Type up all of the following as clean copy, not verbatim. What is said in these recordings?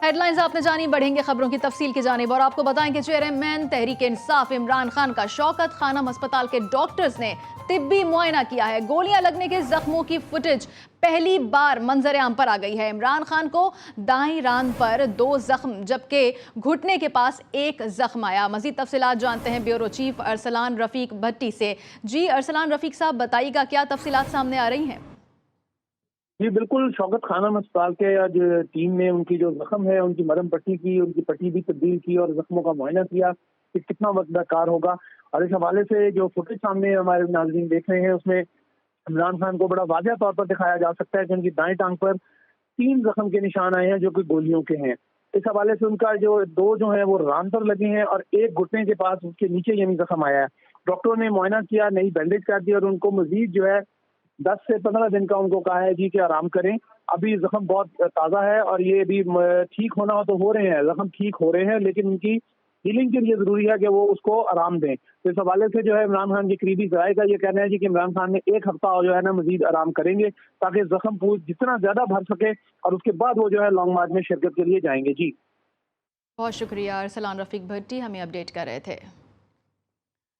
Headlines आपने जानी, बढ़ेंगे खबरों की तफसील की जानिब और आपको बताएं कि चेयरमैन तहरीक इंसाफ इमरान खान का शौकत खानम अस्पताल के डॉक्टर्स ने तिब्बी मुआयना किया है। गोलियां लगने के जख्मों की फुटेज पहली बार मंजर आम पर आ गई है। इमरान खान को दाईं रान पर 2 जख्म जबकि घुटने के पास 1 जख्म आया। मजीद तफसीलात जानते हैं ब्यूरो चीफ अरसलान रफीक भट्टी से। जी अरसलान रफीक साहब, बताइएगा क्या तफसीलात सामने आ रही हैं? जी बिल्कुल, शौकत खानम अस्पताल के आज टीम ने उनकी जो जख्म है उनकी मरहम पट्टी की, उनकी पट्टी भी तब्दील की और जख्मों का मुआयना किया कि कितना वक्त दरकार होगा। और इस हवाले से जो फुटेज सामने हमारे नाज़रीन देख रहे हैं उसमें इमरान खान को बड़ा वाज़ेह तौर पर दिखाया जा सकता है कि उनकी दाएं टांग पर 3 जख्म के निशान आए हैं जो कि गोलियों के हैं। इस हवाले से उनका जो 2 जो है वो रान पर लगे हैं और 1 घुटने के पास उसके नीचे यानी जख्म आया है। डॉक्टरों ने मुआयना किया, नई बैंडेज कर दी और उनको मजीद जो है 10 से 15 दिन का उनको कहा है जी कि आराम करें। अभी जख्म बहुत ताज़ा है और ये भी ठीक होना हो तो हो रहे हैं, जख्म ठीक हो रहे हैं, लेकिन उनकी हीलिंग के लिए जरूरी है कि वो उसको आराम दें। तो इस हवाले से जो है इमरान खान के करीबी ज़राए का ये कहना है जी कि इमरान खान ने 1 हफ्ता जो है ना मजीद आराम करेंगे ताकि जख्म जितना ज्यादा भर सके और उसके बाद वो जो है लॉन्ग मार्च में शिरकत के लिए जाएंगे। जी बहुत शुक्रिया अरसलान रफीक भट्टी, हमें अपडेट कर रहे थे।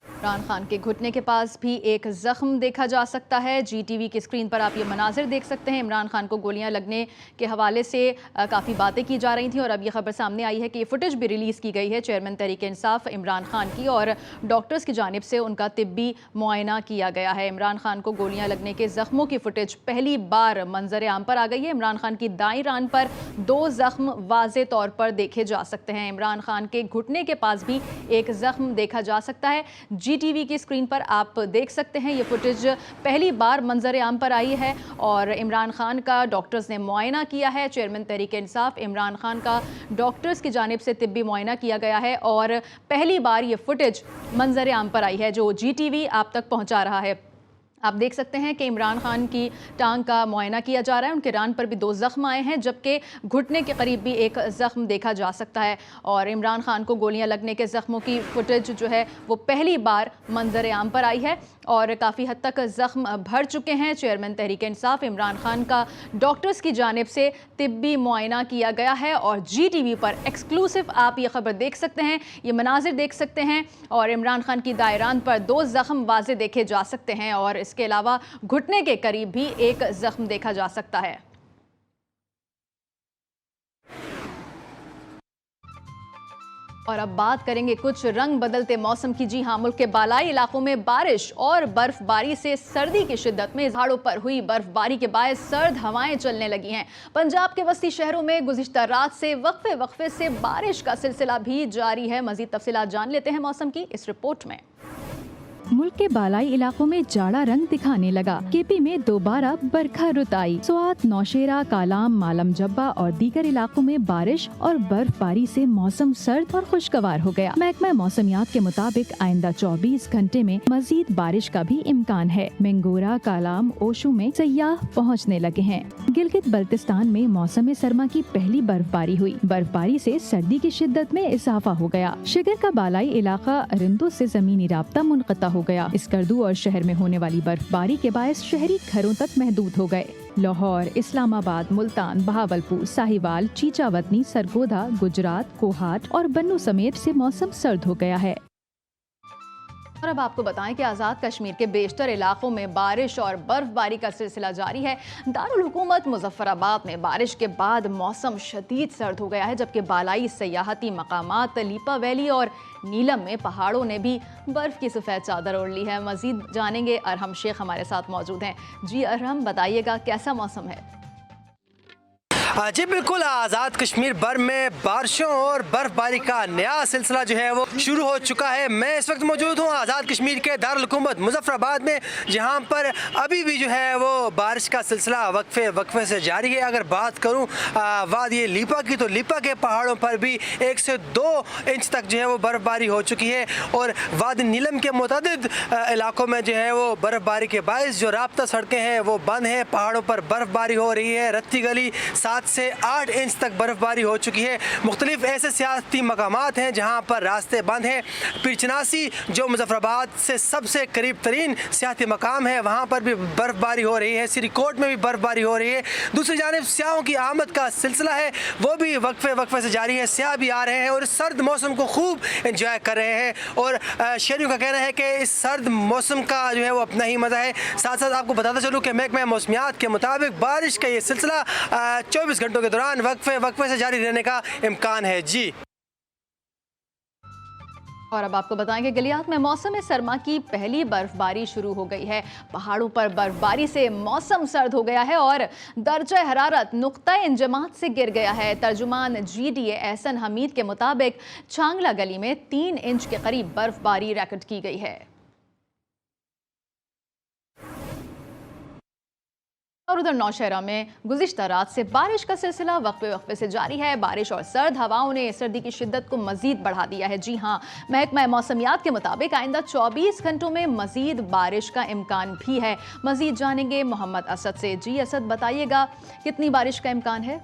इमरान खान के घुटने के पास भी 1 जख्म देखा जा सकता है। जीटीवी की स्क्रीन पर आप ये मनाजिर देख सकते हैं। इमरान खान को गोलियां लगने के हवाले से काफ़ी बातें की जा रही थी और अब ये खबर सामने आई है कि ये फुटेज भी रिलीज़ की गई है चेयरमैन तहरीक इंसाफ इमरान खान की और डॉक्टर्स की जानिब से उनका तिब्बी मुआयना किया गया है। इमरान खान को गोलियां लगने के जख्मों की फुटेज पहली बार मंजर आम पर आ गई है। इमरान खान की दाईं रान पर 2 जख्म वाज़े तौर पर देखे जा सकते हैं। इमरान खान के घुटने के पास भी 1 जख्म देखा जा सकता है। जीटीवी की स्क्रीन पर आप देख सकते हैं ये फुटेज पहली बार मंजर आम पर आई है और इमरान खान का डॉक्टर्स ने मुआयना किया है। चेयरमैन तहरीक इंसाफ इमरान खान का डॉक्टर्स की जानिब से तिब्बी मुआयना किया गया है और पहली बार ये फुटेज मंजर आम पर आई है जो जीटीवी आप तक पहुंचा रहा है। आप देख सकते हैं कि इमरान खान की टांग का मुआयना किया जा रहा है। उनके रान पर भी 2 जख्म आए हैं जबकि घुटने के करीब भी 1 जख्म देखा जा सकता है और इमरान खान को गोलियां लगने के जख्मों की फुटेज जो है वो पहली बार मंजर आम पर आई है और काफ़ी हद तक जख्म भर चुके हैं। चेयरमैन तहरीक इंसाफ इमरान खान का डॉक्टर्स की जानिब से तिब्बी मुआयना किया गया है और जीटीवी पर एक्सक्लूसिव आप ये खबर देख सकते हैं, ये मनाजिर देख सकते हैं और इमरान खान की दायरान पर 2 जख्म वाज़े देखे जा सकते हैं और इसके अलावा घुटने के करीब भी 1 जख्म देखा जा सकता है। और अब बात करेंगे कुछ रंग बदलते मौसम की। जी हां, मुल्क के बालाई इलाकों में बारिश और बर्फबारी से सर्दी की शिद्दत में पहाड़ों पर हुई बर्फबारी के बायस सर्द हवाएं चलने लगी हैं। पंजाब के वस्ती शहरों में गुज़िश्ता रात से वक्फे से बारिश का सिलसिला भी जारी है। मजीद तफसीलात जान लेते हैं मौसम की इस रिपोर्ट में। मुल्क के बालाई इलाकों में जाड़ा रंग दिखाने लगा। केपी में दोबारा बरखा रुत आई। स्वात, नौशेरा, कालाम, मालम जब्बा और दीगर इलाकों में बारिश और बर्फबारी से मौसम सर्द और खुशगवार हो गया। महकमा मौसमियात के मुताबिक आइंदा 24 घंटे में मजीद बारिश का भी इम्कान है। मेंगोरा, कालाम, ओशू में सयाह पहुँचने लगे हैं। गिलगित बल्तिस्तान में मौसम सरमा की पहली बर्फबारी हुई। बर्फबारी से सर्दी की शिद्दत में इजाफा हो गया। शिगर का बालाई इलाका रिंदो से जमीनी राब्ता मुनक़ता हो गया। स्कर्दू और शहर में होने वाली बर्फबारी के बायस शहरी घरों तक महदूद हो गए। लाहौर, इस्लामाबाद, मुल्तान, बहावलपुर, साहिवाल, चीचावतनी, सरगोधा, गुजरात, कोहाट और बन्नू समेत से मौसम सर्द हो गया है। और अब आपको बताएं कि आज़ाद कश्मीर के बेशतर इलाकों में बारिश और बर्फबारी का सिलसिला जारी है। दारुल हुकूमत मुजफ्फराबाद में बारिश के बाद मौसम शदीद सर्द हो गया है जबकि बालाई सयाहती मकामात लीपा वैली और नीलम में पहाड़ों ने भी बर्फ की सफ़ेद चादर ओढ़ ली है। मजीद जानेंगे, अरहम शेख हमारे साथ मौजूद हैं। जी अरहम, बताइएगा कैसा मौसम है? जी बिल्कुल, आज़ाद कश्मीर भर में बारिशों और बर्फबारी का नया सिलसिला जो है वो शुरू हो चुका है। मैं इस वक्त मौजूद हूँ आज़ाद कश्मीर के दारुल हुकूमत मुजफ्फराबाद में, जहाँ पर अभी भी जो है वो बारिश का सिलसिला वक्फे से जारी है। अगर बात करूँ वादी लीपा की, तो लीपा के पहाड़ों पर भी 1 से 2 इंच तक जो है वो बर्फबारी हो चुकी है और वादी नीलम के मुतअद्दिद इलाकों में जो है वो बर्फबारी के बायस जो राब्ता सड़कें हैं वो बंद हैं। पहाड़ों पर बर्फबारी हो रही है। रत्ती गली 7 से 8 इंच तक बर्फबारी हो चुकी है। मुख्तलिफ ऐसे सियासी मकामात हैं जहाँ पर रास्ते बंद हैं। पीरचनासी जो मुजफ्फराबाद से सबसे करीब तरीन सियासी मकाम है, वहाँ पर भी बर्फबारी हो रही है। सिरीकोट में भी बर्फबारी हो रही है। दूसरी जानिब सियाहों की आमद का सिलसिला है वो भी वक्फे से जारी है। सियाह भी आ रहे हैं और इस सर्द मौसम को खूब एंजॉय कर रहे हैं और शहरियों का कहना है कि इस सर्द मौसम का जो है वो अपना ही मज़ा है। साथ साथ आपको बताता चलूँ कि महकमा मौसमियात के मुताबिक बारिश का ये सिलसिला 24 घंटों के दौरान वक्फे से जारी रहने का इम्कान है। जी, और अब आपको बताएं कि गलियात में मौसम सरमा की पहली बर्फबारी शुरू हो गई है। पहाड़ों पर बर्फबारी से मौसम सर्द हो गया है और दर्जा हरारत नुक्ता इंजमात से गिर गया है। तर्जुमान GDA एहसन हमीद के मुताबिक छांगला गली में 3 इंच के करीब बर्फबारी रिकॉर्ड की गई है। और उधर नौशहरा में गुज़िश्ता रात से बारिश का सिलसिला वक्फे से जारी है। बारिश और सर्द हवाओं ने सर्दी की शिद्दत को मजीद बढ़ा दिया है। जी हाँ, महकमा मौसमियात के मुताबिक आइंदा 24 घंटों में मजीद बारिश का इम्कान भी है। मजीद जानेंगे मोहम्मद असद से। जी असद, बताइएगा कितनी बारिश का इम्कान है?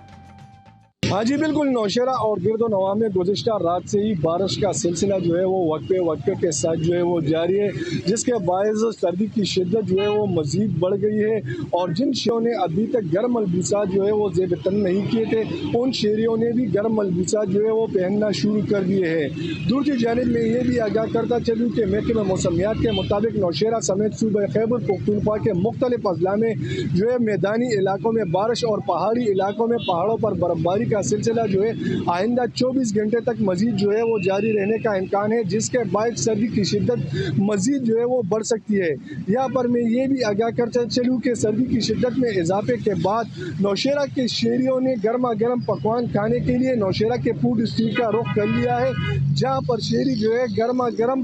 हाँ जी बिल्कुल, नौशहरा और गिरदोनवा में गुज़िश्ता रात से ही बारिश का सिलसिला जो है वो वक्फे के साथ जो है वो जारी है, जिसके बायस सर्दी की शिद्दत जो है वो मज़ीद बढ़ गई है। और जिन शहरों ने अभी तक गर्म मलबूसात जो है वो ज़ेब तन नहीं किए थे, उन शहरियों ने भी गर्म मलबूसात जो है वो पहनना शुरू कर दिए हैं। दूसरी जानिब में ये भी आगाह करता चलूँ कि महकमा मौसमियात के मुताबिक नौशहरा समेत सूबे खैबर पख्तूनख्वा के मुख्तलिफ अजला में जो है मैदानी इलाकों में बारिश और पहाड़ी इलाकों में पहाड़ों पर बर्फबारी का सिलसिला जो है आइंदा 24 घंटे तक मजीद जो है वो जारी रहने का इम्कान है, जिसके बाद सर्दी की शिद्दत मजीद जो है वो बढ़ सकती है। यहाँ पर मैं ये भी आगाह करता चलूँ कि सर्दी की शिद्दत में इजाफे के बाद नौशहरा के शहरियों ने गर्मा गर्म पकवान खाने के लिए नौशहरा के फूड स्ट्रीट का रुख कर लिया है, जहाँ पर शहरी जो है गर्मा गर्म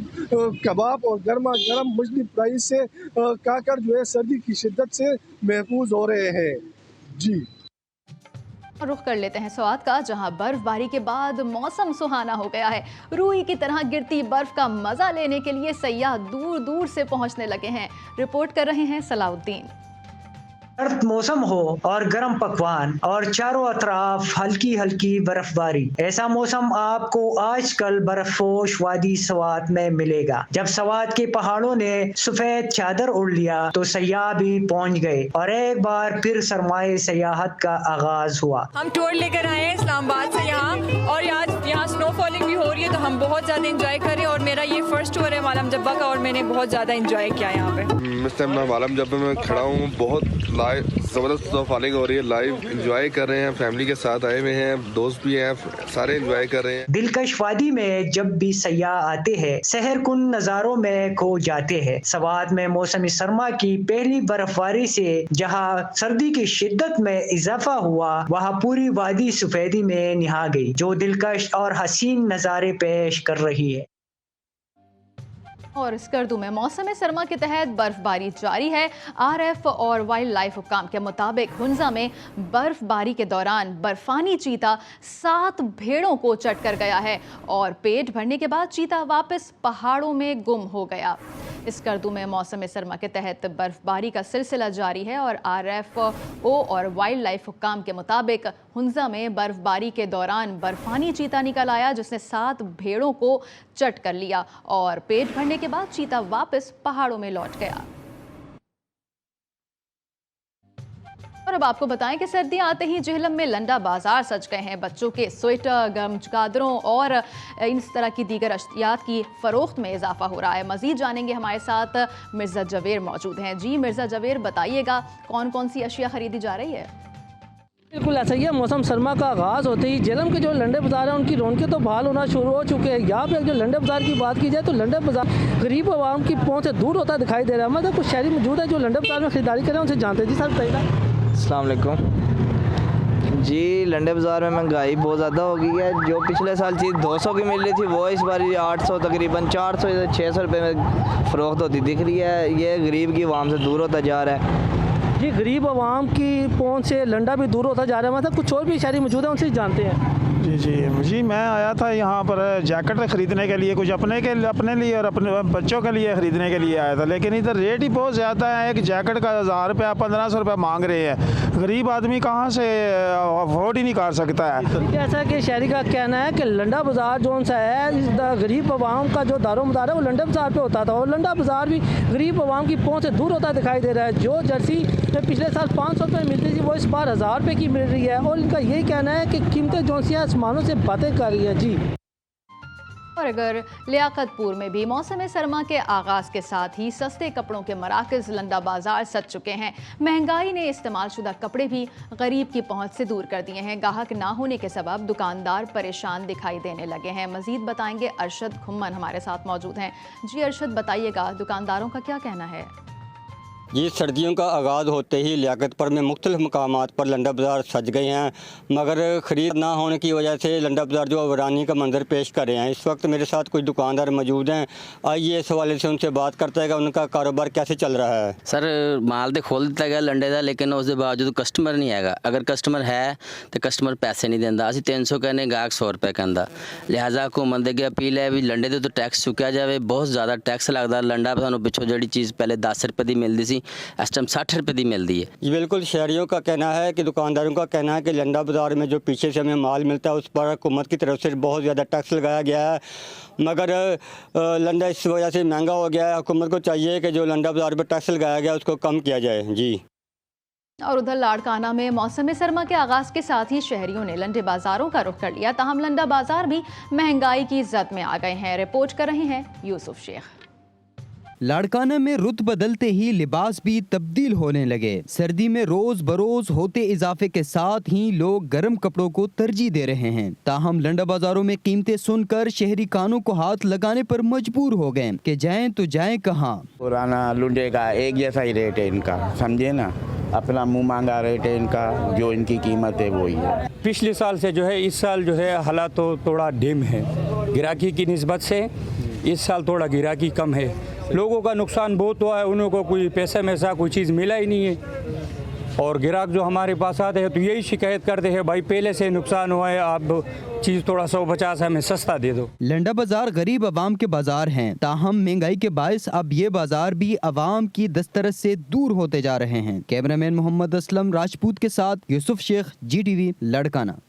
कबाब और गर्मा गर्म मछली फ्राई से खाकर जो है सर्दी की शिद्दत से महफूज हो रहे हैं। जी, रुख कर लेते हैं स्वात का, जहां बर्फबारी के बाद मौसम सुहाना हो गया है। रूई की तरह गिरती बर्फ का मजा लेने के लिए सयाह दूर दूर से पहुंचने लगे हैं। रिपोर्ट कर रहे हैं सलाउद्दीन। सर्द मौसम हो और गर्म पकवान और चारों अतराफ हल्की हल्की बर्फबारी, ऐसा मौसम आपको आजकल बर्फपोश वादी सवात में मिलेगा। जब सवात के पहाड़ों ने सफेद चादर ओढ़ लिया तो सयाह भी पहुंच गए और एक बार फिर सरमाए सयाहत का आगाज हुआ। हम टूर लेकर आए हैं इस्लामाबाद से यहाँ, और यहाँ स्नोफॉलिंग भी हो रही है, तो हम बहुत ज़्यादा इंजॉय करें। और मेरा ये फर्स्ट टूर है मालम जब्बा का और मैंने बहुत ज़्यादा इंजॉय किया यहाँ पे। इस टाइम मैं मालम जब्बा में खड़ा हूँ, बहुत लाइव ज़बरदस्त स्नोफॉलिंग हो रही है, लाइव इंजॉय कर रहे हैं, फैमिली के साथ आए हुए हैं, दोस्त भी हैं, सारे इंजॉय कर रहे हैं। दिलकश वादी में जब भी सयाह आते हैं सहर कुन नज़ारों में खो जाते हैं। सवात में मौसम सरमा की पहली बर्फबारी से जहां सर्दी की शिद्दत में इजाफा हुआ, वहां पूरी वादी सफेदी में निहा गई, जो दिलकश और हसीन नज़ारे पेश कर रही है। और स्कर्दू में मौसम सरमा के तहत बर्फबारी जारी है। RF और वाइल्ड लाइफ हुक्काम के मुताबिक हुंजा में बर्फबारी के दौरान बर्फानी चीता 7 भेड़ों को चट कर गया है और पेट भरने के बाद चीता वापस पहाड़ों में गुम हो गया। स्कर्दू में मौसम सरमा के तहत बर्फबारी का सिलसिला जारी है और RFO और वाइल्ड लाइफ हुक्काम के मुताबिक हुंजा में बर्फबारी के दौरान बर्फानी चीता निकल आया, जिसने 7 भेड़ों को चट कर लिया और पेट भरने के बाद चीता वापस पहाड़ों में लौट गया। और अब आपको बताएं कि सर्दियां आते ही जेहलम में लंडा बाजार सज गए हैं। बच्चों के स्वेटर, गर्म चादरों और इस तरह की दीगर अशियात की फरोख्त में इजाफा हो रहा है। मजीद जानेंगे, हमारे साथ मिर्ज़ा जवेर मौजूद हैं। जी मिर्ज़ा जवेर, बताइएगा कौन कौन सी अशिया खरीदी जा रही है? बिल्कुल ऐसा ही है। मौसम सरमा का आगाज़ होते ही जेहलम के जो लंडे बाज़ार हैं उनकी रौनकें तो बहाल होना शुरू हो चुके हैं। यहाँ पे जो लंडे बाज़ार की बात की जाए तो लंडे बाज़ार गरीब आवाम की पहुँच से दूर होता दिखाई दे रहा है। मतलब कुछ शहरी मौजूद है जो लंडे बाज़ार में खरीदारी करें, उनसे जानते हैं। जी सर बताइए। अस्सलाम वालेकुम जी। लंडे बाज़ार में महंगाई बहुत ज़्यादा हो गई है। जो पिछले साल चीज़ 200 की मिल रही थी वो इस बार 800 तकरीबन 400 से 600 रुपये में फ़रोख्त होती दिख रही है। ये गरीब की आवाम से दूर होता जा रहा है। जी, गरीब आवाम की पहुंच से लंडा भी दूर होता जा रहा है। मतलब कुछ और भी शहरी मौजूद है, उनसे जानते हैं। जी मैं आया था यहाँ पर जैकेट ख़रीदने के लिए, कुछ अपने लिए और अपने बच्चों के लिए ख़रीदने के लिए आया था, लेकिन इधर रेट ही बहुत ज़्यादा है। एक जैकेट का 1000 रुपया 1500 रुपया मांग रहे हैं। गरीब आदमी कहाँ से अफोर्ड ही नहीं कर सकता है। जैसा कि शहरी का कहना है कि लंडा बाज़ार जो सा है, गरीब आवाम का जो दारो मदार है वो लंडा बाज़ार पे होता था, और लंडा बाज़ार भी गरीब आवाम की पहुँच से दूर होता दिखाई दे रहा है। जो जर्सी पिछले साल 500 रुपये मिलती थी वो इस बार 1000 रुपये की मिल रही है, और इनका यही कहना है कि कीमतें जो सी आसमानों से बातें कर रही है जी। और अगर लियाकतपुर में भी मौसम सरमा के आगाज़ के साथ ही सस्ते कपड़ों के मराकज़ लंडा बाज़ार सज चुके हैं। महंगाई ने इस्तेमाल शुदा कपड़े भी गरीब की पहुंच से दूर कर दिए हैं। गाहक ना होने के सबब दुकानदार परेशान दिखाई देने लगे हैं। मज़ीद बताएंगे अरशद खुम्मन हमारे साथ मौजूद हैं। जी अरशद, बताइएगा दुकानदारों का क्या कहना है? जी, सर्दियों का आगाज़ होते ही लियाकतपुर में मुख्तलिफ मकामात पर लंडा बाज़ार सज गए हैं, मगर ख़रीद ना होने की वजह से लंडा बाज़ार जो वीरानी का मंजर पेश कर रहे हैं। इस वक्त मेरे साथ कुछ दुकानदार मौजूद हैं, आइए इस हवाले से उनसे बात करते हैं कि उनका कारोबार कैसे चल रहा है। सर माल तो खोल दिता गया लंडे का, लेकिन उसके बावजूद कस्टमर नहीं हैगा। अगर कस्टमर है तो कस्टमर पैसे नहीं देंदा। असी 300 कहने, गाहक 100 रुपये कहता। लिहाजा हुकूमत अगे अपील है भी लंडे तो टैक्स चुकया जाए। बहुत ज़्यादा टैक्स लगता लंडा, सानू पिछों जी चीज़ पहले 10 रुपये की मिलती सी, इस टाइम 60 रुपये की मिलती है। ये बिल्कुल शहरियों का कहना है कि दुकानदारों का कहना है कि लंडा बाज़ार में जो पीछे से हमें माल मिलता है उस पर हुकूमत की तरफ से बहुत ज़्यादा टैक्स लगाया गया है, मगर लंडा इस वजह से महंगा हो गया है। हुकूमत को चाहिए कि जो लंडा बाज़ार पर टैक्स लगाया गया उसको कम किया जाए। जी। और उधर लाड़काना में मौसम सरमा के आगाज़ के साथ ही शहरियों ने लंडे बाज़ारों का रुख कर लिया, ताहम लंडा बाज़ार भी महंगाई की जद में आ गए हैं। रिपोर्ट कर रहे हैं यूसुफ शेख। लाड़काना में रुत बदलते ही लिबास भी तब्दील होने लगे। सर्दी में रोज बरोज होते इजाफे के साथ ही लोग गर्म कपड़ों को तरजीह दे रहे हैं। ताहम लंडा बाजारों में कीमतें सुनकर शहरी कानों को हाथ लगाने पर मजबूर हो गए कि जाएं तो जाएं कहां। पुराना लुंडे का एक जैसा ही रेट है इनका, समझे ना, अपना मुंह मांगा रेट है इनका, जो इनकी कीमत है वही है। पिछले साल से जो है इस साल जो है हालात तो थोड़ा डिम है गिराकी की निस्बत से। इस साल थोड़ा गिराकी कम है, लोगों का नुकसान बहुत हुआ है, उन्हों को कोई पैसे में सा कोई चीज़ मिला ही नहीं है। और ग्राहक जो हमारे पास आते हैं तो यही शिकायत करते हैं, भाई पहले से नुकसान हुआ है, आप चीज़ थोड़ा 150 हमें सस्ता दे दो। लंडा बाजार गरीब आवाम के बाजार हैं, ताहम महंगाई के बायस अब ये बाजार भी आवाम की दस्तरस से दूर होते जा रहे हैं। कैमरामैन मोहम्मद असलम राजपूत के साथ यूसुफ शेख, GTV लाड़काना।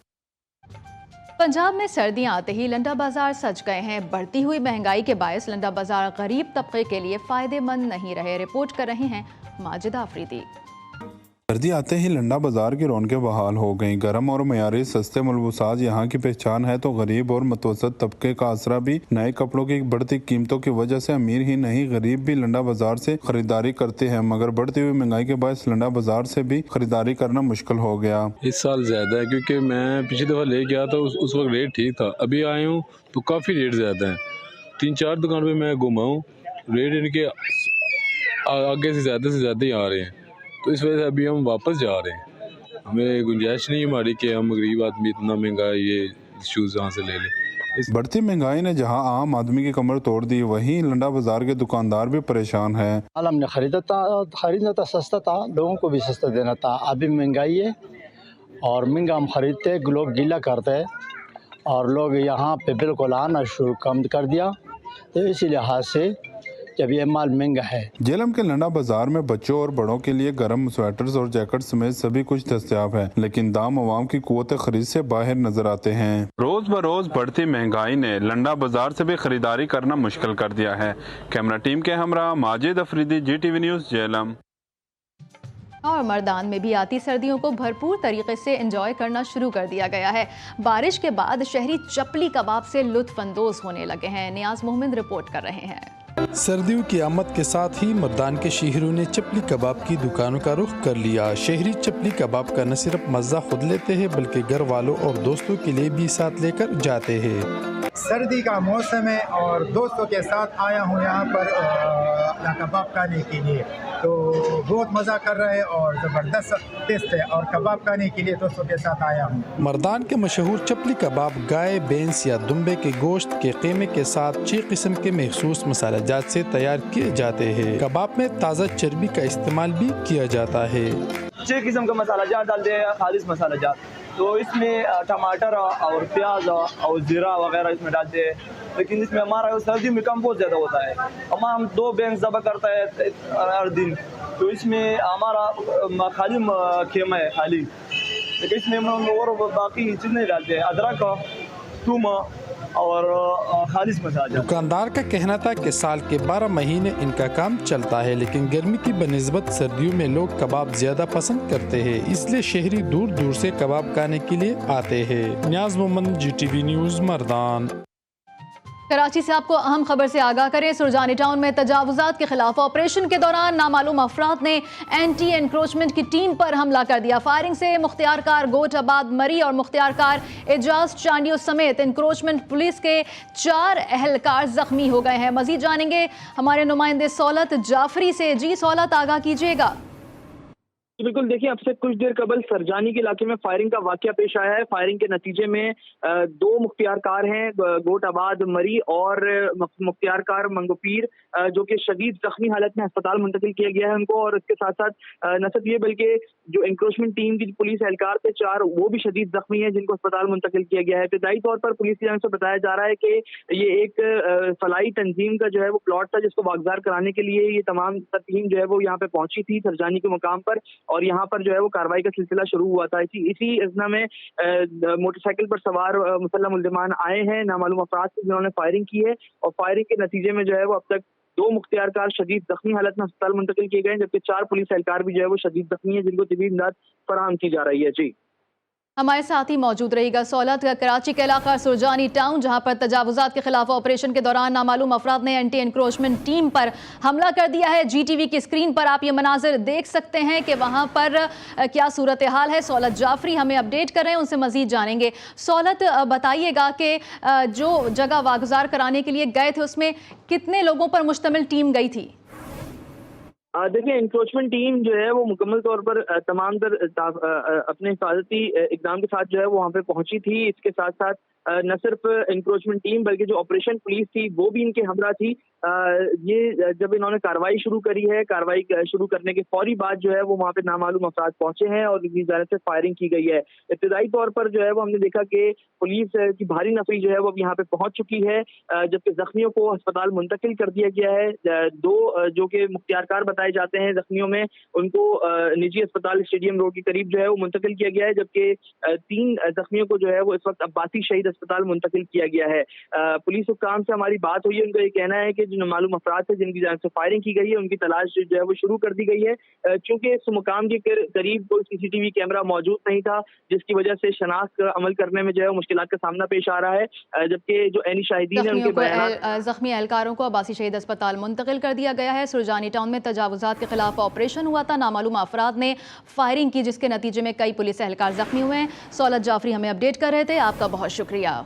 पंजाब में सर्दियां आते ही लंडा बाजार सज गए हैं। बढ़ती हुई महंगाई के बायस लंडा बाजार गरीब तबके के लिए फायदेमंद नहीं रहे। रिपोर्ट कर रहे हैं माजिद आफरीदी। सर्दी आते ही लंडा बाजार की रौनकें बहाल हो गईं। गर्म और मयारी सस्ते मलबूसात यहाँ की पहचान है, तो गरीब और मतवसत तबके का असरा भी नए कपड़ों की बढ़ती कीमतों की वजह से अमीर ही नहीं गरीब भी लंडा बाजार से खरीदारी करते हैं, मगर बढ़ती हुई महंगाई के बायस लंडा बाजार से भी खरीदारी करना मुश्किल हो गया। इस साल ज्यादा है क्योंकि मैं पिछली दफा ले गया था, उस वक्त रेट ठीक था। अभी आए हूँ तो काफी रेट ज्यादा है। 3-4 दुकान पे मैं घुमा हूँ, रेट इनके आगे से ज्यादा ही आ रहे हैं, तो इस वजह से अभी हम वापस जा रहे हैं। हमें गुंजाइश नहीं हमारी कि हम गरीब आदमी इतना महंगा ये शूज़ यहाँ से ले लें। बढ़ती महंगाई ने जहां आम आदमी की कमर तोड़ दी, वहीं लंडा बाजार के दुकानदार भी परेशान है। हमने खरीदना था सस्ता था, लोगों को भी सस्ता देना था। अभी महंगाई है और महंगा हम खरीदते, लोग गीला करते हैं और लोग यहाँ पे बिल्कुल आना शुरू कम कर दिया, तो इसी लिहाज से जब ये माल महंगा है। जेलम के लंडा बाजार में बच्चों और बड़ों के लिए गर्म स्वेटर्स और जैकेट समेत सभी कुछ दस्तयाब है, लेकिन दाम अवाम की कुव्वत खरीद से बाहर नजर आते हैं। रोज बरोज बढ़ती महंगाई ने लंडा बाजार से भी खरीदारी करना मुश्किल कर दिया है। कैमरा टीम के हमरा माजिद अफरीदी, GTV न्यूज़, जेलम। और मर्दान में भी आती सर्दियों को भरपूर तरीके से एंजॉय करना शुरू कर दिया गया है। बारिश के बाद शहरी चपली कबाब से लुत्फ अंदोज होने लगे हैं। नियाज मोहम्मद रिपोर्ट कर रहे हैं। सर्दियों की आमद के साथ ही मर्दान के शहरों ने चपली कबाब की दुकानों का रुख कर लिया। शहरी चपली कबाब का न सिर्फ मज़ा खुद लेते हैं बल्कि घर वालों और दोस्तों के लिए भी साथ लेकर जाते हैं। सर्दी का मौसम है और दोस्तों के साथ आया हूँ यहाँ पर कबाब खाने के लिए, तो बहुत मज़ा कर रहे हैं और ज़बरदस्त टेस्ट है और कबाब खाने के लिए दोस्तों के साथ आया हूँ। मर्दान के मशहूर चपली कबाब गाय, भैंस या दुम्बे के गोश्त के कीमे के साथ 6 किस्म के मखसूस मसाला जात से तैयार किए जाते हैं। कबाब में ताज़ा चर्बी का इस्तेमाल भी किया जाता है। 6 किस्म का मसाला जात डालते हैं, खालिस मसाला जात, तो इसमें टमाटर और प्याज और जीरा वगैरह इसमें डालते हैं, लेकिन इसमें हमारा सर्दी में कम बहुत ज़्यादा होता है। हम 2 भैंस ज़बह करता है हर दिन, तो इसमें हमारा खाली खेमा है खाली, लेकिन इसमें हम और बाकी चीज़ नहीं डालते हैं, अदरक, थूम और खालिश मसाला। दुकानदार का कहना था कि साल के 12 महीने इनका काम चलता है, लेकिन गर्मी की बनिस्बत सर्दियों में लोग कबाब ज्यादा पसंद करते हैं, इसलिए शहरी दूर दूर से कबाब खाने के लिए आते हैं। नियाज मोहम्मद, GTV न्यूज़, मर्दान। कराची से आपको अहम खबर से आगाह करें। सुरजानी टाउन में तजावुजात के खिलाफ ऑपरेशन के दौरान नामालूम अफराद ने एंटी एनक्रोचमेंट की टीम पर हमला कर दिया। फायरिंग से मुख्तियारकार गोटाबाद मरी और मुख्तियारकार एजाज चांडियो समेत एनक्रोचमेंट पुलिस के 4 एहलकार जख्मी हो गए हैं। मजीद जानेंगे हमारे नुमाइंदे सौलत जाफरी से। जी सौलत, आगाह कीजिएगा। बिल्कुल, देखिए अब से कुछ देर कबल सरजानी के इलाके में फायरिंग का वाकया पेश आया है। फायरिंग के नतीजे में 2 मुख्तियारकार हैं, गोटाबाद मरी और मुख्तियारकार मंगोपीर, जो कि शदीद जख्मी हालत में अस्पताल मुंतकिल किया गया है उनको। और इसके साथ साथ न सिर्फ ये बल्कि जो एनक्रोचमेंट टीम की पुलिस एहलकार थे 4, वो भी शदीद जख्मी है, जिनको अस्पताल मुंतकिल किया गया है। इब्तदाई तौर पर पुलिस की जानब से बताया जा रहा है कि ये एक फलाई तंजीम का जो है वो प्लॉट था, जिसको वागजार कराने के लिए ये तमाम टीम जो है वो यहाँ पे पहुंची थी सरजानी के मुकाम पर, और यहाँ पर जो है वो कार्रवाई का सिलसिला शुरू हुआ था। इसी इज़्ना में मोटरसाइकिल पर सवार मुसल्लह मुल्ज़िमान आए हैं नामालूम अफराद से, जिन्होंने फायरिंग की है, और फायरिंग के नतीजे में जो है वो अब तक 2 मुख्तियारकार शदीद जख्मी हालत में अस्पताल मुंतकिल किए गए हैं, जबकि 4 पुलिस एहलकार भी जो है वो शदीद जख्मी है, जिनको तिबी इमदाद फराहम की जा रही है। जी, हमारे साथ ही मौजूद रहेगा सौलत। कराची के इलाका सुरजानी टाउन, जहां पर तजावुजात के खिलाफ ऑपरेशन के दौरान नामालूम अफराद ने एंटी एनक्रोचमेंट टीम पर हमला कर दिया है। GTV की स्क्रीन पर आप ये मनाजिर देख सकते हैं कि वहां पर क्या सूरत हाल है। सौलत जाफरी हमें अपडेट कर रहे हैं, उनसे मजीद जानेंगे। सौलत, बताइएगा कि जो जगह वागुजार कराने के लिए गए थे उसमें कितने लोगों पर मुश्तमिल टीम गई थी? देखिए, एनक्रोचमेंट टीम जो है वो मुकम्मल तौर पर तमाम अपने हिफाजती इक़दाम के साथ जो है वो वहाँ पे पहुंची थी। इसके साथ साथ न सिर्फ एनक्रोचमेंट टीम बल्कि जो ऑपरेशन पुलिस थी वो भी इनके हमरा थी। ये जब इन्होंने कार्रवाई शुरू करी है, कार्रवाई शुरू करने के फौरी बाद जो है वो वहाँ पे नामालूम अफराद पहुंचे हैं और इनकी जानिब से फायरिंग की गई है। इब्तदाई तौर पर जो है वो हमने देखा कि पुलिस की भारी नफरी जो है वो अब यहाँ पे पहुंच चुकी है, जबकि जख्मियों को अस्पताल मुंतकिल कर दिया गया है। 2 जो कि मुख्तियारकार बताए जाते हैं जख्मियों में, उनको निजी अस्पताल स्टेडियम रोड के करीब जो है वो मुंतकिल किया गया है, जबकि 3 जख्मियों को जो है वो इस वक्त अब्बासी शहीद अस्पताल मुंतकिल किया गया है। पुलिस हुक्काम से हमारी बात हुई है, उनका ये कहना है कि जो मालूम अफराद थे जिनकी जानिब से फायरिंग की गई है, उनकी तलाश जो है वो शुरू कर दी गई है। चूंकि इस मुकाम के करीब कोई CCTV कैमरा मौजूद नहीं था, जिसकी वजह से शनाख्त अमल करने में जो है मुश्किलात का सामना पेश आ रहा है, जबकि जो ऐनी शाहिदीन है उनके बयान। जख्मी एहलकारों को अब्बासी शहीद अस्पताल मुंतकिल कर दिया गया है। सुरजानी टाउन में तजावुजात के खिलाफ ऑपरेशन हुआ था, नामालूम अफराद ने फायरिंग की, जिसके नतीजे में कई पुलिस एहलकार जख्मी हुए हैं। सौलत जाफरी हमें अपडेट कर रहे थे, आपका बहुत शुक्रिया।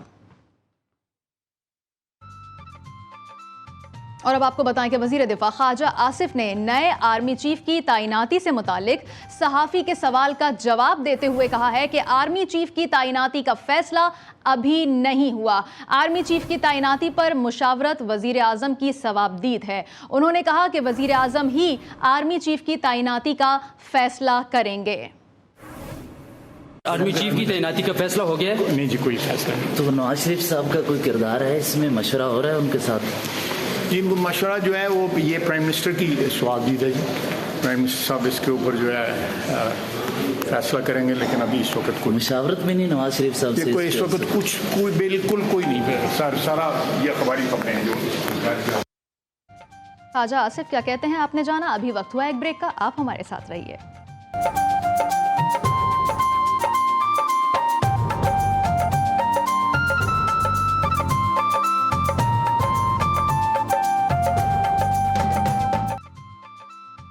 और अब आपको बताएं कि वज़ीर दिफा ख्वाजा आसिफ ने नए आर्मी चीफ की तैनाती से मुतालिक सहाफ़ी के सवाल का जवाब देते हुए कहा है कि आर्मी चीफ की तैनाती का फैसला अभी नहीं हुआ। आर्मी चीफ की तैनाती पर मुशावरत वज़ीर आज़म की सवाबदीद है। उन्होंने कहा कि वज़ीर आज़म ही आर्मी चीफ की तैनाती का फैसला करेंगे। आर्मी चीफ की तैनाती का फैसला हो गया है? नहीं जी, कोई फैसला नहीं। तो नवाज शरीफ साहब का कोई किरदार है इसमें, मशवरा हो रहा है उनके साथ? जी, मशवरा जो है वो ये प्राइम मिनिस्टर की सवाबदीद है जी। प्राइम मिनिस्टर साहब इसके ऊपर जो है फैसला करेंगे, लेकिन अभी इस वक्त कोई मुशावरत में नहीं नवाज शरीफ साहब से कोई इस वक्त कोई बिल्कुल कोई नहीं, सारा ये अखबारी खबरें हैं जो। ख्वाजा आसिफ क्या कहते हैं आपने जाना। अभी वक्त हुआ एक ब्रेक का, आप हमारे साथ रहिए।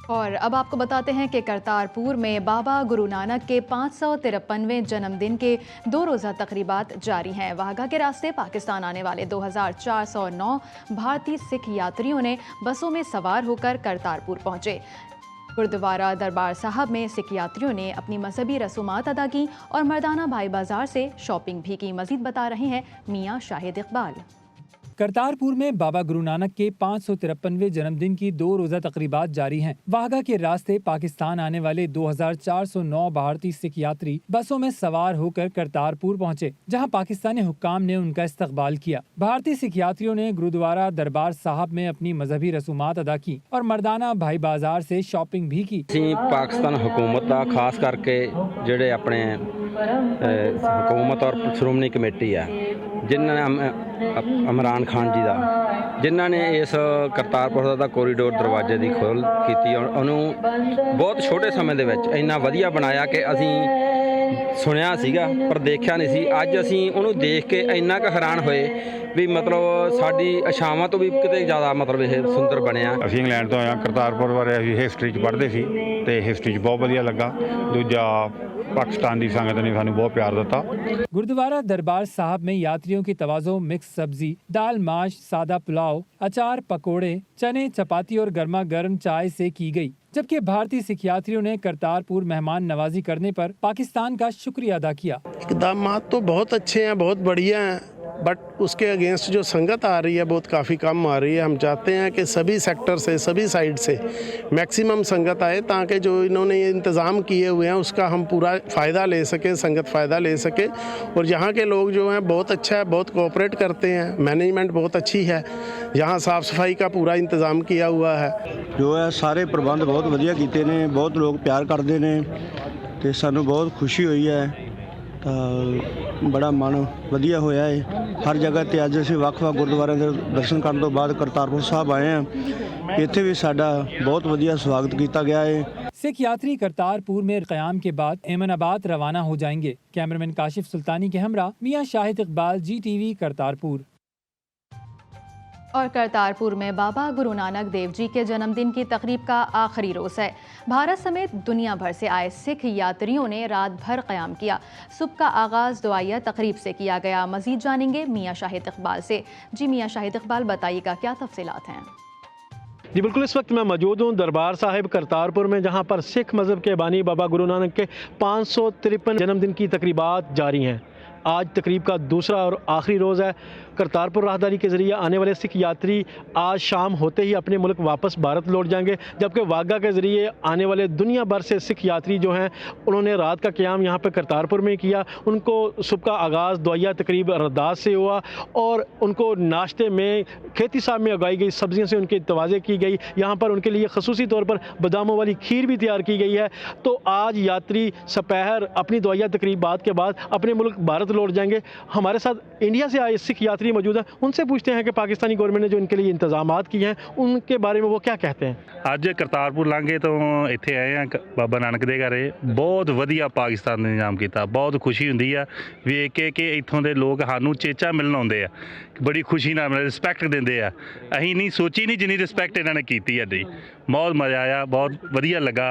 और अब आपको बताते हैं कि करतारपुर में बाबा गुरु नानक के 553वें जन्मदिन के 2 रोज़ा तकरीबात जारी हैं। वाघा के रास्ते पाकिस्तान आने वाले 2409 भारतीय सिख यात्रियों ने बसों में सवार होकर करतारपुर पहुँचे। गुरुद्वारा दरबार साहब में सिख यात्रियों ने अपनी मजहबी रसूमात अदा की और मर्दाना भाई बाजार से शॉपिंग भी की। मज़ीद बता रहे हैं मियाँ शाहिद इकबाल। करतारपुर में बाबा गुरु नानक के 553वें जन्मदिन की 2 रोजा तकरीबात जारी हैं। वाहगा के रास्ते पाकिस्तान आने वाले 2409 भारतीय सिख यात्री बसों में सवार होकर करतारपुर पहुंचे, जहां पाकिस्तानी हुक्काम ने उनका इस्तकबाल किया। भारतीय सिख यात्रियों ने गुरुद्वारा दरबार साहब में अपनी मजहबी रसूमात अदा की और मर्दाना भाई बाजार से शॉपिंग भी की। पाकिस्तान हुकूमत का खास करके जेडे अपने हुकूमत और श्रोमणी कमेटी है जिन्होंने इमरान खान जी का जिन्होंने इस करतारपुर का कोरीडोर दरवाजे की खोल की और उन्होंने बहुत छोटे समय ਦੇ ਵਿੱਚ ਇੰਨਾ ਵਧੀਆ ਬਣਾਇਆ कि ਅਸੀਂ ਸੁਣਿਆ ਸੀਗਾ ਪਰ ਦੇਖਿਆ ਨਹੀਂ ਸੀ। ਅੱਜ ਅਸੀਂ ਉਹਨੂੰ ਦੇਖ ਕੇ ਇੰਨਾ ਕੁ ਹੈਰਾਨ ਹੋਏ ਵੀ ਮਤਲਬ ਸਾਡੀ ਇਛਾਵਾਂ ਤੋਂ ਵੀ ਕਿਤੇ ਜ਼ਿਆਦਾ ਮਤਲਬ ਇਹ ਸੁੰਦਰ ਬਣਿਆ। ਅਸੀਂ ਇੰਗਲੈਂਡ ਤੋਂ ਆਇਆ ਕਰਤਾਰਪੁਰ ਬਾਰੇ ਅਸੀਂ ਹਿਸਟਰੀ 'ਚ ਪੜ੍ਹਦੇ ਸੀ ਤੇ ਹਿਸਟਰੀ 'ਚ ਬਹੁਤ ਵਧੀਆ ਲੱਗਾ। ਦੂਜਾ पाकिस्तान की संगत ने सानू बहुत प्यार दिता। गुरुद्वारा दरबार साहब में यात्रियों की तवाज़ो मिक्स सब्जी, दाल माश, सादा पुलाव, अचार, पकोड़े, चने, चपाती और गर्मा गर्म चाय से की गई। जबकि भारतीय सिख यात्रियों ने करतारपुर मेहमान नवाजी करने पर पाकिस्तान का शुक्रिया अदा किया। इक़दामात तो बहुत अच्छे हैं, बहुत बढ़िया हैं, बट उसके अगेंस्ट जो संगत आ रही है बहुत काफ़ी कम आ रही है। हम चाहते हैं कि सभी सेक्टर से, सभी साइड से मैक्सिमम संगत आए ताकि जो इन्होंने ये इंतज़ाम किए हुए हैं उसका हम पूरा फ़ायदा ले सके, संगत फ़ायदा ले सके। और यहाँ के लोग जो हैं बहुत अच्छा है, बहुत कोऑपरेट करते हैं, मैनेजमेंट बहुत अच्छी है, यहाँ साफ़ सफाई का पूरा इंतज़ाम किया हुआ है। जो है सारे प्रबंध बहुत वधिया कीते ने, बहुत लोग प्यार करते हैं तो सानू बहुत खुशी हुई है। बड़ा मन वधिया होया है। हर जगह ते अज असीं ਵੱਖ-ਵੱਖ गुरुद्वारे के दर्शन करने तो बाद करतारपुर साहब आए हैं। इत्थे भी साडा बहुत वधिया स्वागत किया गया है। सिख यात्री करतारपुर में क़याम के बाद एमनाबाद रवाना हो जाएंगे। कैमरामैन काशिफ सुल्तानी के हमरा मियां शाहिद इकबाल, GTV करतारपुर। और करतारपुर में बाबा गुरु नानक देव जी के जन्मदिन की तकरीब का आखिरी रोज़ है। भारत समेत दुनिया भर से आए सिख यात्रियों ने रात भर क़याम किया। सुबह का आगाज़ दुआया तकरीब से किया गया। मज़ीद जानेंगे मियां शाहिद इकबाल से। जी मियां शाहिद इकबाल, बताइएगा क्या तफसीलात हैं? जी बिल्कुल, इस वक्त मैं मौजूद हूँ दरबार साहिब करतारपुर में, जहाँ पर सिख मज़हब के बानी बाबा गुरु नानक के 553 जन्मदिन की तकरीबात जारी हैं। आज तकरीब का दूसरा और आखिरी रोज़ है। करतारपुर राहदारी के ज़रिए आने वाले सिख यात्री आज शाम होते ही अपने मुल्क वापस भारत लौट जाएंगे, जबकि वाघा के ज़रिए आने वाले दुनिया भर से सिख यात्री जो हैं उन्होंने रात का क़याम यहाँ पर करतारपुर में किया। उनको सुबह का आगाज़ दुआया तकरीब अरदास से हुआ और उनको नाश्ते में खेती साहब में उगाई गई सब्ज़ियों से उनकी तवाज़े की गई। यहाँ पर उनके लिए ख़ुसूसी तौर पर बादामों वाली खीर भी तैयार की गई है। तो आज यात्री सपहर अपनी दुआया तकरीबात के बाद अपने मुल्क भारत लौट जाएंगे। हमारे साथ इंडिया से आए सिख यात्री मौजूद हैं, उनसे पूछते हैं कि पाकिस्तानी गवर्नमेंट ने जो इनके लिए इंतजामात किए हैं उनके बारे में वो क्या कहते हैं। ਅੱਜ ਕਰਤਾਰਪੁਰ ਲਾਂਘੇ ਤੋਂ ਇੱਥੇ ਆਏ ਆ ਬਾਬਾ ਨਾਨਕ ਦੇ ਘਰੇ। ਬਹੁਤ ਵਧੀਆ ਪਾਕਿਸਤਾਨ ਨੇ ਇੰਤਜ਼ਾਮ ਕੀਤਾ। ਬਹੁਤ ਖੁਸ਼ੀ ਹੁੰਦੀ ਆ ਵੇਖ ਕੇ ਕਿ ਇੱਥੋਂ ਦੇ ਲੋਕ ਸਾਨੂੰ ਚੇਚਾ ਮਿਲਣ ਆਉਂਦੇ ਆ। ਬੜੀ ਖੁਸ਼ੀ ਨਾਲ ਰਿਸਪੈਕਟ ਦਿੰਦੇ ਆ। ਅਸੀਂ ਨਹੀਂ ਸੋਚੀ ਨਹੀਂ ਜਿੰਨੀ ਰਿਸਪੈਕਟ ਇਹਨਾਂ ਨੇ ਕੀਤੀ ਹੈ। बहुत मज़ा आया, बहुत वधिया लगा।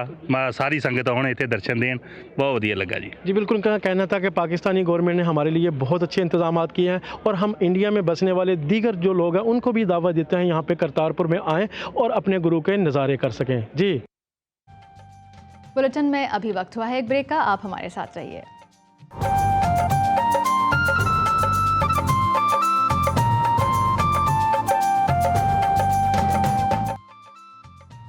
सारी संगत होने इतने दर्शन देन बहुत वधिया लगा जी। जी बिल्कुल, उनका कहना था कि पाकिस्तानी गवर्नमेंट ने हमारे लिए बहुत अच्छे इंतजाम किए हैं और हम इंडिया में बसने वाले दीगर जो लोग हैं उनको भी दावत देते हैं यहाँ पे करतारपुर में आएँ और अपने गुरु के नज़ारे कर सकें। जी बुलेटिन में अभी वक्त हुआ है एक ब्रेक का, आप हमारे साथ रहिए।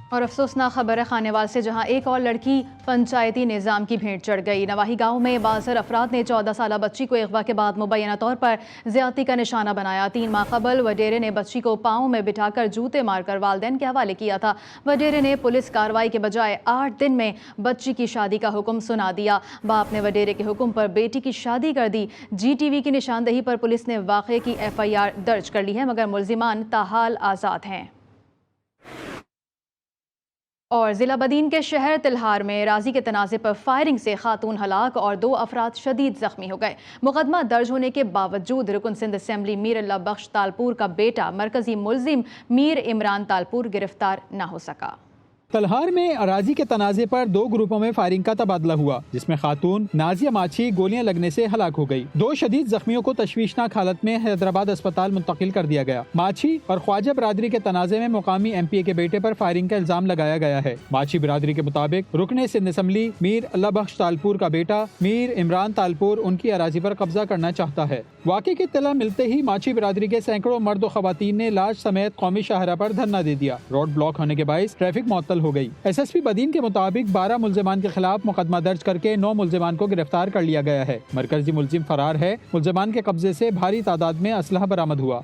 और अफसोसनाक खबर है खानेवाल से, जहां एक और लड़की पंचायती निज़ाम की भेंट चढ़ गई। नवाही गांव में बाज़र अफराद ने 14 साला बच्ची को अगवा के बाद मुबैना तौर पर ज़्यादती का निशाना बनाया। 3 माह कबल वडेरे ने बच्ची को पाँव में बिठाकर जूते मारकर वालिदैन के हवाले किया था। वडेरे ने पुलिस कार्रवाई के बजाय 8 दिन में बच्ची की शादी का हुक्म सुना दिया। बाप ने वडेरे के हुक्म पर बेटी की शादी कर दी। GTV की निशानदही पर पुलिस ने वाक़े की FIR दर्ज कर ली है, मगर मुल्ज़िमान ताहाल आज़ाद हैं। और ज़िला बदीन के शहर तिल्हार में राजी के तनाज़े पर फायरिंग से खातून हलाक और 2 अफराद शदीद ज़ख्मी हो गए। मुकदमा दर्ज होने के बावजूद रुकन सिंध असम्बली मीर अल्लाह बख्श तालपुर का बेटा मरकज़ी मुल्ज़िम मीर इमरान तालपुर गिरफ्तार न हो सका। तलहार में अराजी के तनाजे पर 2 ग्रुपों में फायरिंग का तबादला हुआ, जिसमें खातून नाजिया माछी गोलियां लगने से हलाक हो गई। 2 शदीद जख्मियों को तशवीशनाक हालत में हैदराबाद अस्पताल मुंतकिल कर दिया गया। माछी और ख्वाजा बरादरी के तनाजे में मुकामी MPA के बेटे पर फायरिंग का इल्जाम लगाया गया है। माछी बरादरी के मुताबिक रुकने सिंध असम्बली मीर अल्लाह बख्श तालपुर का बेटा मीर इमरान तालपुर उनकी अराजी पर कब्जा करना चाहता है। वाक़े की इत्तला मिलते ही माछी बरादरी के सैकड़ों मर्द और खवातीन ने लाश समेत कौमी शाहरा पर धरना दे दिया। रोड ब्लॉक होने के बाइस ट्रैफिक मुअत्तल हो गई। SSP बदीन के मुताबिक 12 मुल्जिमान के खिलाफ मुकदमा दर्ज करके 9 मुल्जिमान को गिरफ्तार कर लिया गया है। मरकजी मुल्जिम फरार है। मुल्जिमान के कब्जे से भारी तादाद में असलहा बरामद हुआ।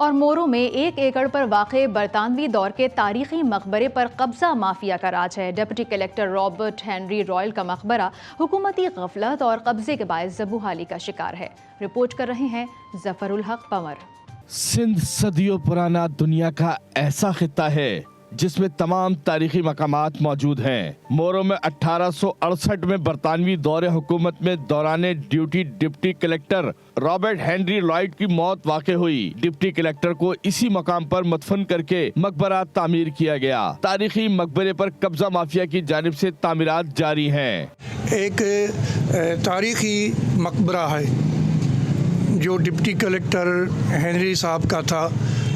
और मोरो में 1 एकड़ पर वाक़े बरतानवी दौर के तारीखी मकबरे पर कब्जा माफिया का राज है। Deputy collector Robert Henry royal का मकबरा हुकूमती गफलत और कब्जे के बायस ज़बूहाली का शिकार है। रिपोर्ट कर रहे हैं जफरुल हक पंवर। सिंध सदियों पुराना दुनिया का ऐसा खित्ता है जिसमें तमाम तारीखी मकामात मौजूद हैं। मोरो में 1868 में बरतानवी दौरे हुकूमत में दौरान duty deputy collector Robert Henry Lloyd की मौत वाक़ हुई। डिप्टी कलेक्टर को इसी मकाम पर मदफन करके मकबरा तामीर किया गया। तारीखी मकबरे पर कब्जा माफिया की जानिब से तामीरात जारी हैं। एक तारीखी मकबरा है जो डिप्टी कलेक्टर हेनरी साहब का था,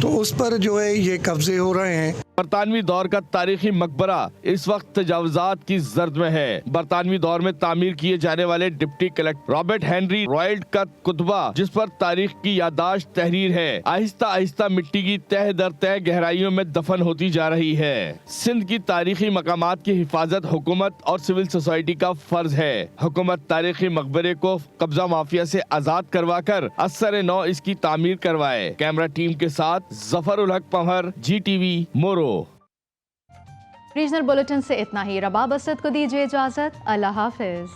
तो उस पर जो है ये कब्जे हो रहे हैं। बरतानवी दौर का तारीखी मकबरा इस वक्त तजावुजात की जर्द में है। बरतानवी दौर में तामीर किए जाने वाले deputy collector Robert Henry royal का कुतबा, जिस पर तारीख की यादाश्त तहरीर है, आहिस्ता आहिस्ता मिट्टी की तह दर तह गहराइयों में दफन होती जा रही है। सिंध की तारीखी मकामात की हिफाजत हुकूमत और सिविल सोसाइटी का फर्ज है। हुकूमत तारीखी मकबरे को कब्जा माफिया से आजाद करवा कर असर नौ इसकी तामीर करवाए। कैमरा टीम के साथ जफरुल हक पंवर, GTV मोरो। रीजनल बुलेटिन से इतना ही। रबाब असद को दीजिए इजाजत। अल्लाह हाफिज।